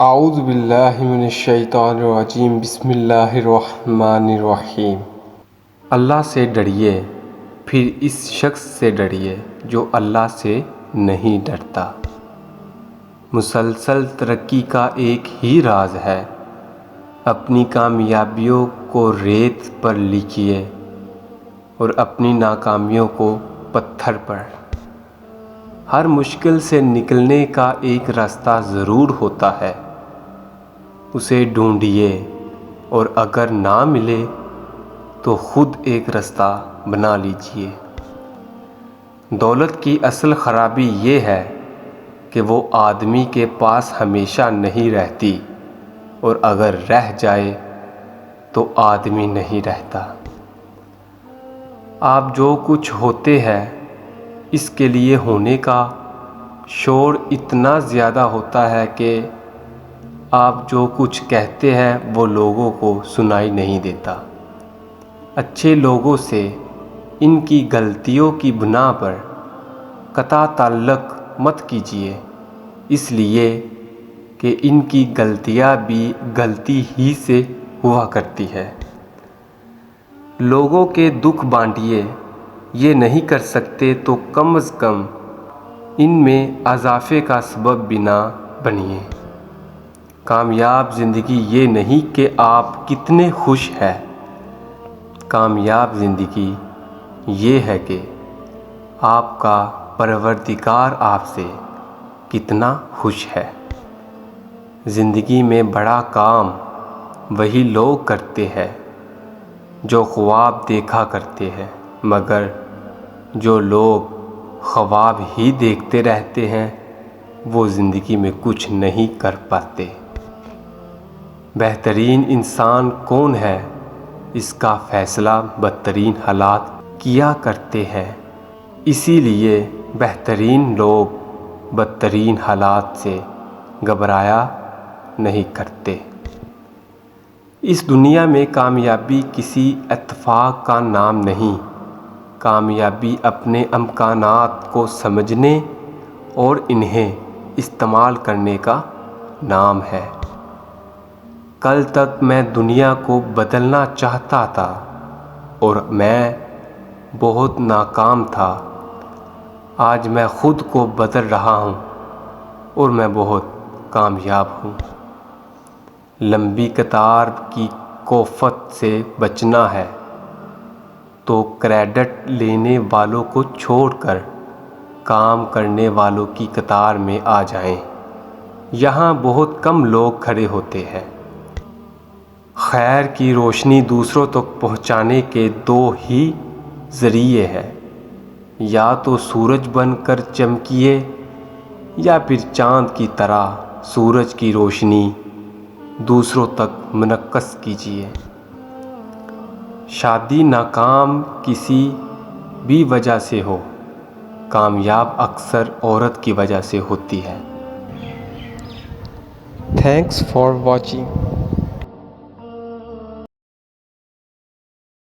اعوذ باللہ من الشیطان الرجیم بسم اللہ الرحمن الرحیم۔ اللہ سے ڈریے، پھر اس شخص سے ڈریے جو اللہ سے نہیں ڈرتا۔ مسلسل ترقی کا ایک ہی راز ہے، اپنی کامیابیوں کو ریت پر لکھیے اور اپنی ناکامیوں کو پتھر پر۔ ہر مشکل سے نکلنے کا ایک راستہ ضرور ہوتا ہے، اسے ڈھونڈیے اور اگر نہ ملے تو خود ایک راستہ بنا لیجیے۔ دولت کی اصل خرابی یہ ہے کہ وہ آدمی کے پاس ہمیشہ نہیں رہتی، اور اگر رہ جائے تو آدمی نہیں رہتا۔ آپ جو کچھ ہوتے ہیں اس کے لیے ہونے کا شور اتنا زیادہ ہوتا ہے کہ آپ جو کچھ کہتے ہیں وہ لوگوں کو سنائی نہیں دیتا۔ اچھے لوگوں سے ان کی غلطیوں کی بنا پر قطع تعلق مت کیجیے، اس لیے کہ ان کی غلطیاں بھی غلطی ہی سے ہوا کرتی ہے۔ لوگوں کے دکھ بانٹیے، یہ نہیں کر سکتے تو کم از کم ان میں اضافے کا سبب بھی نہ بنیے۔ کامیاب زندگی یہ نہیں کہ آپ کتنے خوش ہیں، کامیاب زندگی یہ ہے کہ آپ کا پروردگار آپ سے کتنا خوش ہے۔ زندگی میں بڑا کام وہی لوگ کرتے ہیں جو خواب دیکھا کرتے ہیں، مگر جو لوگ خواب ہی دیکھتے رہتے ہیں وہ زندگی میں کچھ نہیں کر پاتے۔ بہترین انسان کون ہے، اس کا فیصلہ بدترین حالات کیا کرتے ہیں، اسی لیے بہترین لوگ بدترین حالات سے گھبرایا نہیں کرتے۔ اس دنیا میں کامیابی کسی اتفاق کا نام نہیں، کامیابی اپنے امکانات کو سمجھنے اور انہیں استعمال کرنے کا نام ہے۔ کل تک میں دنیا کو بدلنا چاہتا تھا اور میں بہت ناکام تھا، آج میں خود کو بدل رہا ہوں اور میں بہت کامیاب ہوں۔ لمبی قطار کی کوفت سے بچنا ہے تو کریڈٹ لینے والوں کو چھوڑ کر کام کرنے والوں کی قطار میں آ جائیں، یہاں بہت کم لوگ کھڑے ہوتے ہیں۔ خیر کی روشنی دوسروں تک پہنچانے کے دو ہی ذریعے ہیں، یا تو سورج بن کر چمکیے یا پھر چاند کی طرح سورج کی روشنی دوسروں تک منعکس کیجیے۔ شادی ناکام کسی بھی وجہ سے ہو، کامیاب اکثر عورت کی وجہ سے ہوتی ہے۔ Thanks for watching.